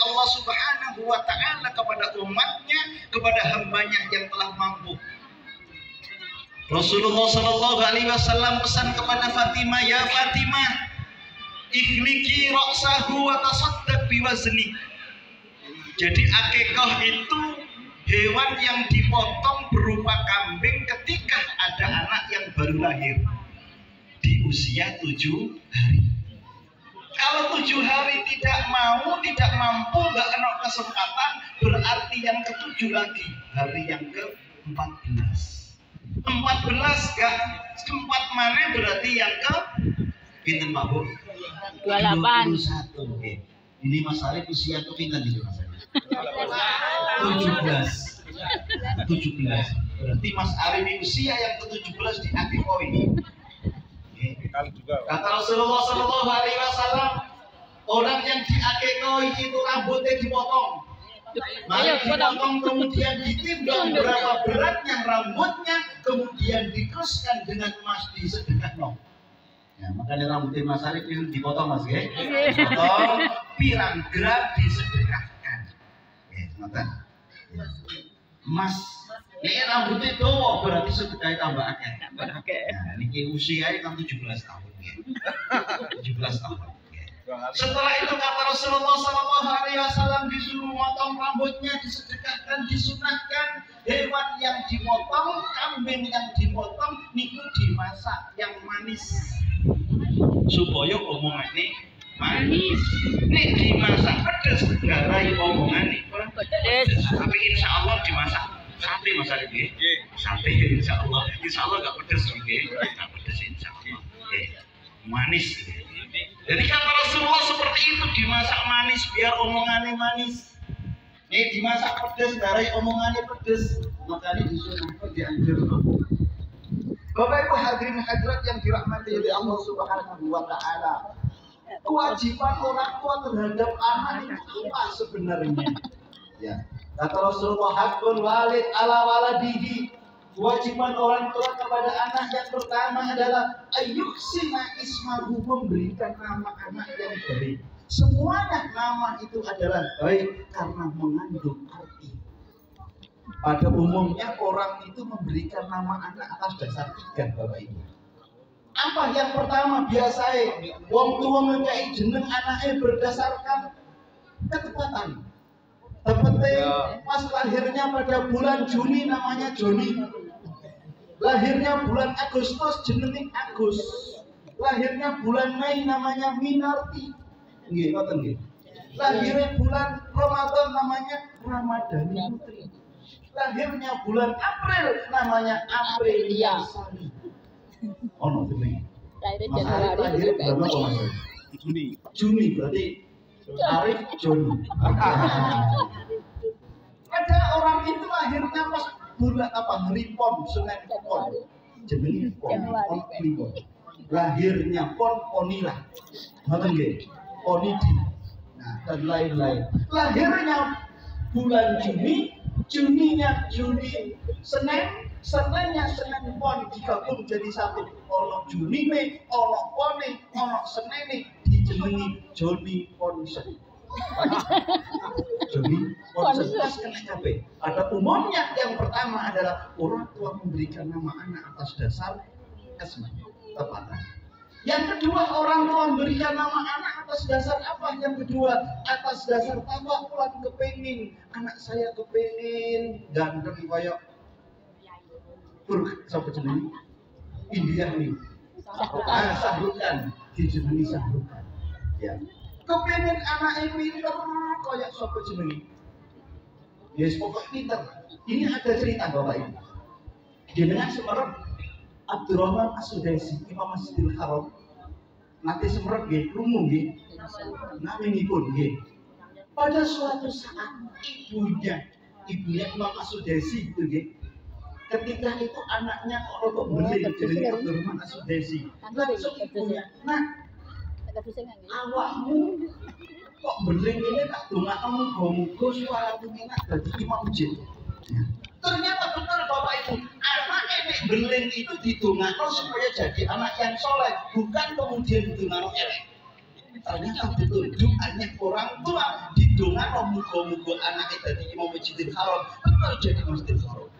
Allah Subhanahu wa ta'ala kepada umatnya, kepada hambanya yang telah mampu. Rasulullah Shallallahu Alaihi Wasallam pesan kepada Fatimah, ya Fatimah, ikhliki ra'sahu wa tasaddaq biwazni. Jadi akikah itu hewan yang dipotong berupa kambing ketika ada anak yang baru lahir di usia 7 hari. Kalau 7 hari tidak mau, tidak mampu, nggak kena kesempatan, berarti yang ke-7 lagi, hari yang ke-14. 14 gak sempat mana, berarti yang ke pinten Pak Bu? 28. 21. Ini Mas Arif usia kepinten itu Mas Arif? 17. Berarti Mas Arif ini usia yang ke-17 di akikoi. Kata Rasulullah Shallallahu Alaihi Wasallam, orang yang di akikoi itu rambutnya dipotong. Mari dipotong, kemudian ditimbang berapa beratnya rambutnya, kemudian dikeruskan dengan emas disedekahkan. Ya, makanya rambutnya Mas Arif itu dipotong Mas ya. Dipotong, pirang gram disedekahkan. Ya, nonton. Emas, ini rambutnya doa berarti sedekahnya tambah akeh. Nah, ini usianya kan 17 tahun ya. 17 tahun. Setelah itu kata Rasulullah Sallallahu Alaihi Wasallam, disuruh motong rambutnya, disedekahkan, disunahkan. Hewan yang dipotong, kambing yang dipotong, niku dimasak yang manis supaya omongannya manis. Nek dimasak pedes, garai omongannya kurang pedes. Tapi insya Allah dimasak sate Mas Arif ya. Sate insya Allah gak pedes juga, gak pedes insya Allah. Manis. Jadi kata Rasulullah seperti itu, dimasak manis biar omongannya manis. Ini dimasak pedes, garai omongannya pedes. Makanya disuruh dianjurkan. Bapak Ibu hadirin hadirat yang dirahmati oleh Allah Subhanahu wa ta'ala, kewajiban orang tua terhadap anak itu apa sebenarnya? Ya, kata Rasulullah, hakun walid ala waladihi. Kewajiban orang tua kepada anak yang pertama adalah ayyuksina ismahu, memberikan nama anak yang baik. Semuanya nama itu adalah baik karena mengandung arti. Pada umumnya orang itu memberikan nama anak atas dasar 3 Bapak Ibu. Apa yang pertama biasanya wong tua menkai jeneng anaknya berdasarkan ketepatan. Tepatnya pas lahirnya pada bulan Juni namanya Joni. Lahirnya bulan Agustus jenenge Agus. Lahirnya bulan Mei namanya Minarti. Nggih, ngoten nggih. Lahirnya bulan Ramadan namanya Ramadhani Putri. Lahirnya bulan April namanya Aprilia Sari. Ono jenenge. Lahir berapa Mas? Juni berarti Arif Joni. Ada orang itu lahirnya pas bulan apa? Ripon, Senin Pon. Jenenge Pon. Lahirnya Pon Ponila. Ngoten nggih. Ponidi. Nah, dan lain-lain. Lahirnya bulan Juni, Juninya Juni Senin, Seninnya Senin Pon digabung jadi satu. Ono Junine, ono Pone, ono Senene dijenengi Joni Ponsen. Joni Ponsen kena kabeh. Pada umumnya yang pertama adalah orang tua memberikan nama anak atas dasar ketepatan. Yang kedua, orang tua memberikan nama anak atas dasar apa? Yang kedua, atas dasar tawakulan, kepengin. Anak saya kepengin ganteng koyok sampai jenenge India nih. Sahrukan dijenengi Sahrukan. Ya. Kepengin anake pinter koyok sapa jenenge? Yes, pokok pinter. Ini ada cerita Bapak Ibu. Jenengan semerep Abdurrahman As-Sudaisi, Imam Masjidil Haram. Nanti semerep nggih, krungu nggih. Naminipun nggih. Pada suatu saat ibunya Imam As-Sudaisi itu nggih. Ketika itu anaknya kok rotok beling jenenge Abdurrahman As-Sudaisi. Langsung ibunya, "Nak, awakmu kok beling ini tak dongakno muga-muga suaramu enak dadi imam masjid." Ternyata benar Bapak Ibu, anak nek beling itu didongakno supaya jadi anak yang soleh, bukan kemudian didongakno elek. Ternyata betul doanya orang tua ndongakno muga-muga anake dadi imam Masjidil Haram, betul jadi Masjidil Haram.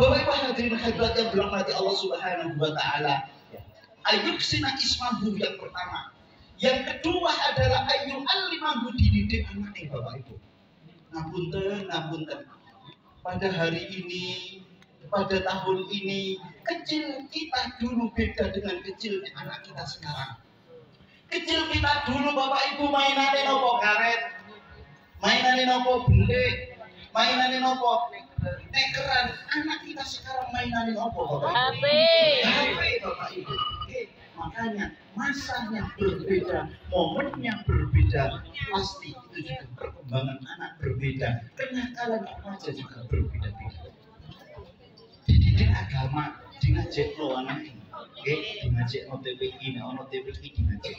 Bapak Ibu hadirin hadirat yang dirahmati Allah Subhanahu wa taala. Ayuksina ismahu yang pertama. Yang kedua adalah ayu alimahu dididik anaknya Bapak Ibu. Ngapunten. Pada hari ini, pada tahun ini, kecil kita dulu beda dengan kecil anak kita sekarang. Kecil kita dulu Bapak Ibu mainannya nopo karet, mainannya nopo belik, mainannya nopo tekeran. Anak kita sekarang mainannya nopo Bapak Ibu? HP Bapak Ibu. Makanya masanya berbeda, momennya berbeda, pasti itu juga perkembangan anak berbeda, kenakalan remaja juga berbeda-beda. Dididik agama ngajak lo anak ini, ngajak no TPI, no TPI ngajak.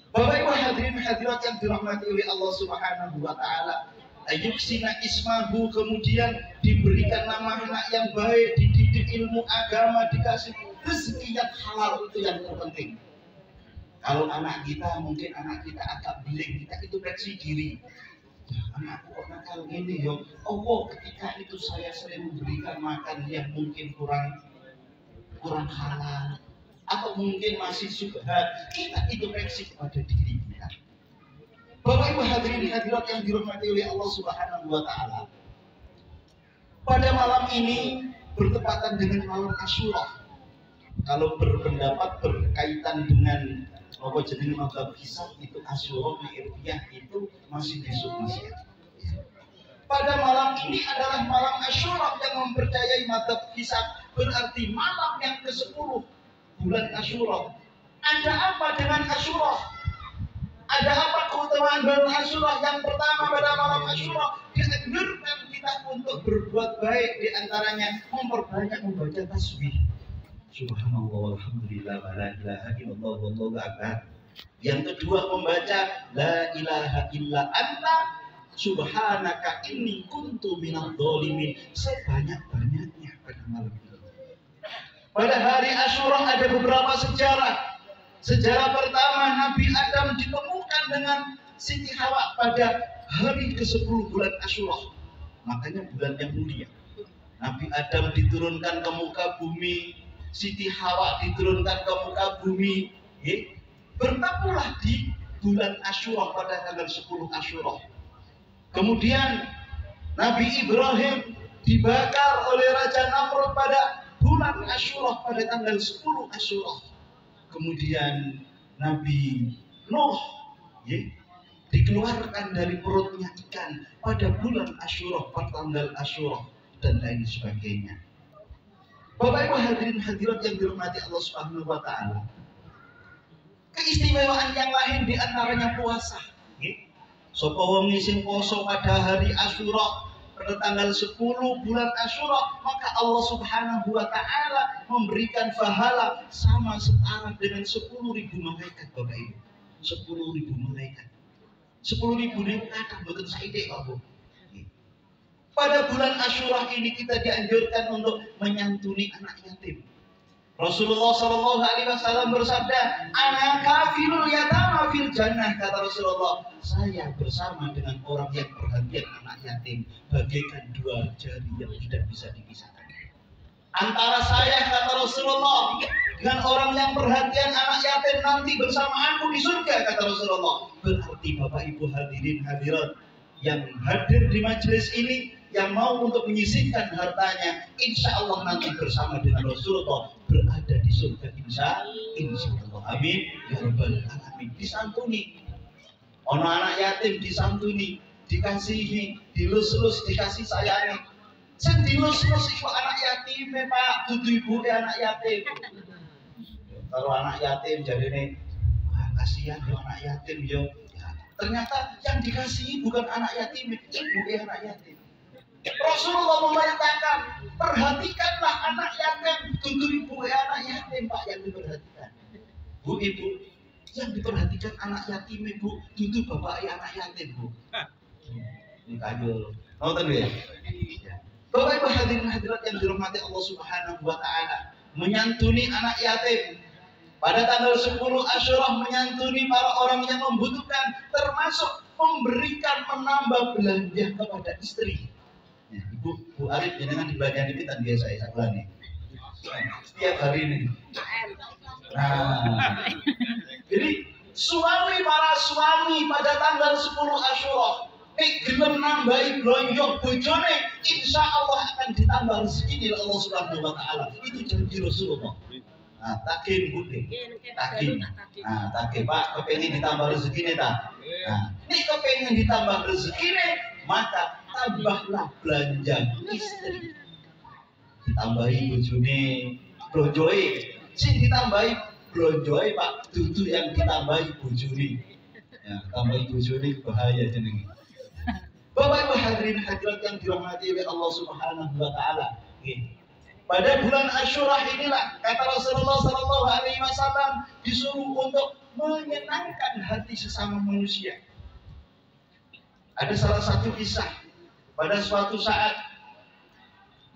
Bapak Ibu hadirin hadirat yang dirahmati oleh Allah Subhanahu wa taala, ayuksina ismahu, kemudian diberikan nama anak yang baik, dididik ilmu agama, dikasih rezeki yang halal, itu yang terpenting. Kalau anak kita mungkin anak kita agak beling, kita itu koreksi diri. Anakku kok nakal gini yo. Oh, ketika itu saya sering memberikan makan yang mungkin kurang halal atau mungkin masih subhat, kita itu koreksi kepada diri kita. Bapak Ibu hadirin hadirat yang dirahmati oleh Allah Subhanahu wa taala. Pada malam ini bertepatan dengan malam Asyura. Kalau berpendapat berkaitan dengan apa jenis mazhab hisab itu Asyura Mi'riyah itu masih besok masih. Pada malam ini adalah malam Asyura yang mempercayai mazhab hisab, berarti malam yang ke-10 bulan Asyura. Ada apa dengan Asyura? Ada apa keutamaan bulan Asyura? Yang pertama, pada malam Asyura dianjurkan kita untuk berbuat baik, diantaranya memperbanyak membaca tasbih. Subhanallah walhamdulillah wa la ilaha illallah wallahu akbar. Yang kedua membaca la ilaha illa anta subhanaka inni kuntu minadh dhalimin sebanyak-banyaknya pada malam ini. Pada hari Asyura ada beberapa sejarah. Sejarah pertama, Nabi Adam ditemukan dengan Siti Hawa pada hari ke-10 bulan Asyura. Makanya bulan yang mulia. Nabi Adam diturunkan ke muka bumi, Siti Hawa diturunkan ke muka bumi, bertemulah di bulan Asyura pada tanggal 10 Asyura. Kemudian Nabi Ibrahim dibakar oleh Raja Namrud pada bulan Asyura pada tanggal 10 Asyura. Kemudian Nabi Nuh dikeluarkan dari perutnya ikan pada bulan Asyura pada tanggal Asyura dan lain sebagainya. Bapak Ibu hadirin hadirat yang dirahmati Allah Subhanahu wa taala. Keistimewaan yang lain diantaranya puasa. Sapa wong sing poso pada hari Asyura pada tanggal 10 bulan Asyura, maka Allah Subhanahu wa taala memberikan pahala sama setara dengan 10.000 malaikat Bapak Ibu. 10.000 malaikat. 10.000 malaikat mboten saithik kok, Bu. Pada bulan Asyura ini kita dianjurkan untuk menyantuni anak yatim. Rasulullah Shallallahu Alaihi Wasallam bersabda, "Ana kafirul yatama fil jannah," kata Rasulullah. Saya bersama dengan orang yang perhatian anak yatim bagaikan dua jari yang tidak bisa dipisahkan. Antara saya, kata Rasulullah, dengan orang yang perhatian anak yatim nanti bersama aku di surga, kata Rasulullah. Berarti Bapak Ibu hadirin hadirat yang hadir di majelis ini, yang mau untuk menyisihkan hartanya, insya Allah nanti bersama dengan Rasulullah berada di surga, insya Allah. Amin ya rabbal alamin. Disantuni, ono anak yatim disantuni, dikasihi, dilus-lus, dikasih sayangi. Sing dilus-lus iku anak yatim, Pak, dudu ibuke anak yatim. Kalau anak yatim jarine, wah kasihan yo anak yatim yo. Ternyata yang dikasihi bukan anak yatim, ibuke anak yatim. Rasulullah memerintahkan, perhatikanlah anak yatim, tutur ibu anak yatim, Pak, yang diperhatikan. Bu, ibu, yang diperhatikan anak yatim, ibu, tutur bapak anak yatim, Bu. Ini kayu, nonton ya. Bapak Ibu hadirin hadirat yang dirahmati Allah Subhanahu wa taala, menyantuni anak yatim. Pada tanggal 10 Asyura menyantuni para orang yang membutuhkan, termasuk memberikan menambah belanja kepada istri. Ya, Bu Arif jangan dibagian ini tan biasa ya nih. Setiap hari ini. Nah, jadi para suami pada tanggal 10 Asyura gelem nambahi blonjo bojone, insya Allah akan ditambah rezeki oleh Allah Subhanahu wa taala. Itu janji Rasulullah. Nah, takin budi. Takin. Nah, takin Pak, kepengen ditambah rezeki ta. Nah, ini kepengen ditambah rezeki maka tambahlah belanja istri. Ditambahi bojone, blonjoe. Sing ditambahi blonjoe Pak, dudu yang ditambahi bojone. Ya, tambahi bojone bahaya jenenge. Bapak Ibu hadirin hadirat yang dirahmati oleh Allah Subhanahu wa taala. Pada bulan Asyura inilah kata Rasulullah sallallahu alaihi wasallam disuruh untuk menyenangkan hati sesama manusia. Ada salah satu kisah pada suatu saat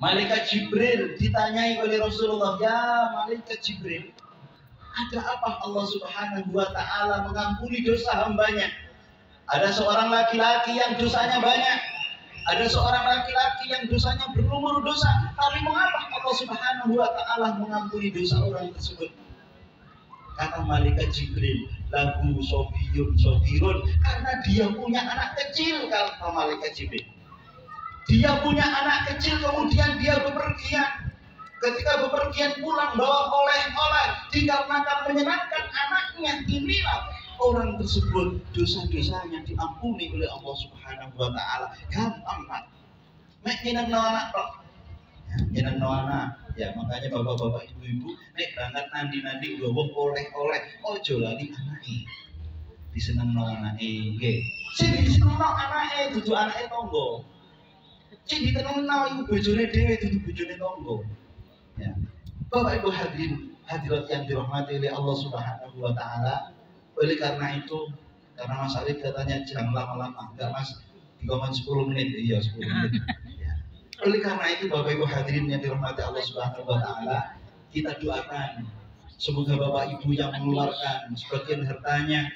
Malaikat Jibril ditanyai oleh Rasulullah, "Ya Malaikat Jibril, ada apa Allah Subhanahu wa taala mengampuni dosa hambanya?" Ada seorang laki-laki yang dosanya banyak. Ada seorang laki-laki yang dosanya berumur dosa. Tapi mengapa Allah Subhanahu wa taala mengampuni dosa orang tersebut? Kata Malaikat Jibril, "Lahu sobirun, karena dia punya anak kecil," kata Malaikat Jibril. Dia punya anak kecil, kemudian dia bepergian. Ketika bepergian pulang bawa oleh-oleh, dikarenakan menyenangkan anaknya, inilah orang tersebut dosa-dosanya diampuni oleh Allah Subhanahu wa taala. Gampang Pak. Nek nyenengno anak kok. Nyenengno anak. Ya, makanya bapak-bapak ibu-ibu nek berangkat nanti nggawa oleh-oleh, ojo lali anake. Disenengno anake nggih. Sing disenengno anake dudu anake tangga. Sing ditenengno iku bojone dhewe dudu bojone tangga. Ya. Bapak Ibu hadirat yang dirahmati oleh Allah Subhanahu wa taala. Oleh karena itu, karena Mas Arif katanya jangan lama-lama, enggak Mas, dikomen 10 menit, iya 10 menit. Ya. Oleh karena itu, Bapak Ibu hadirin yang dirahmati Allah Subhanahu wa taala, kita doakan semoga Bapak Ibu yang mengeluarkan sebagian hartanya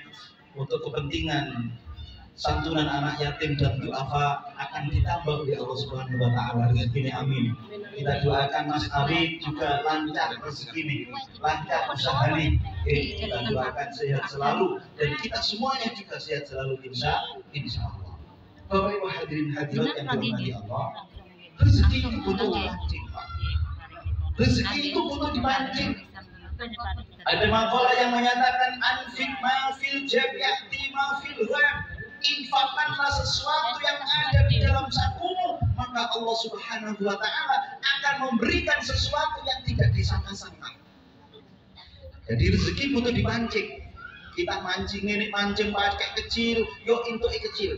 untuk kepentingan santunan anak yatim dan duafa akan ditambah oleh Allah Subhanahu wa taala dengan gini amin. Kita doakan Mas Arif juga lancar rezeki ini, lancar usaha ini. Kita doakan sehat selalu dan kita semuanya juga sehat selalu insya Allah. Bapak Ibu hadirin hadirat yang dirahmati Allah, rezeki itu butuh dipancing Pak. Rezeki itu butuh dipancing. Ada makalah yang menyatakan anfik ma fil jab ya'ti ma fil gham. Infakkanlah sesuatu yang ada di dalam sakumu, maka Allah Subhanahu wa taala akan memberikan sesuatu yang tidak disangka-sangka. Jadi rezeki butuh dipancing. Kita mancing ini pancing pakai kecil, yuk intuke kecil.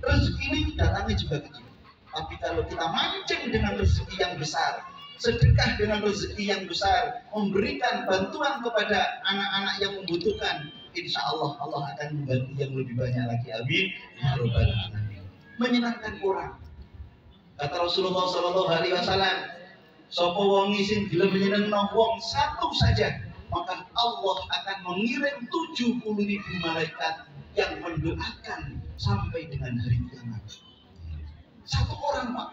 Rezeki ini datangnya juga kecil. Tapi kalau kita mancing dengan rezeki yang besar, sedekah dengan rezeki yang besar, memberikan bantuan kepada anak-anak yang membutuhkan, insya Allah Allah akan membantu yang lebih banyak lagi. Amin ya rabbal alamin. Menyenangkan orang. Kata Rasulullah sallallahu alaihi wasallam, sapa wong sing gelem nyenengno wong satu saja, maka Allah akan mengirim 70.000 malaikat yang mendoakan sampai dengan hari kiamat. Satu orang Pak.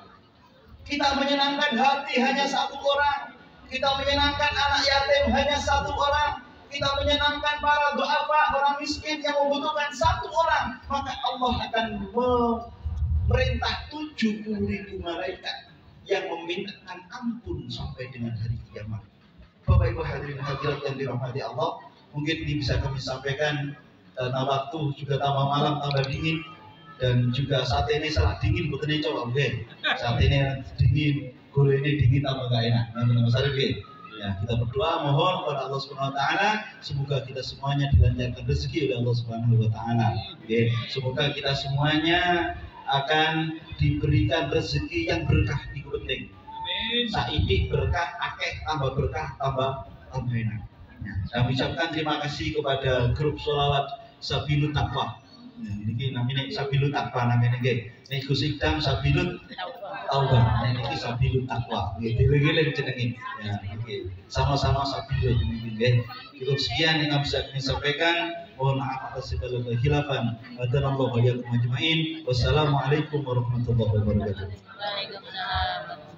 Kita menyenangkan hati hanya satu orang. Kita menyenangkan anak yatim hanya satu orang. Kita menyenangkan para duafa, orang miskin yang membutuhkan satu orang, maka Allah akan memerintah 70.000 malaikat yang memintakan ampun sampai dengan hari kiamat. Bapak Ibu hadirin hadirat yang dirahmati Allah, mungkin ini bisa kami sampaikan karena waktu juga tambah malam tambah dingin dan juga saat ini salah dingin bukan ini coba oke. Saat ini dingin, gula ini dingin tambah gak enak. Mas Arif ya, kita berdoa mohon kepada Allah Subhanahu wa taala semoga kita semuanya dilancarkan rezeki oleh Allah Subhanahu wa taala. Ya, semoga kita semuanya akan diberikan rezeki yang berkah di penting. Amin. Saiki berkah akeh tambah berkah tambah enak. Ya, saya ucapkan terima kasih kepada grup sholawat Sabilut Taqwa Nah, niki namine sabilut takwa namine nggih. Nek Gus Ikdam sabilut taubat. Nah, niki sabilut takwa. Nggih, dieling-eling jenenge. Ya, niki sama-sama sabilut niki nggih. Cukup sekian yang bisa kami sampaikan. Mohon maaf atas segala kekhilafan. Wassalamualaikum warahmatullahi wabarakatuh. Waalaikumsalam.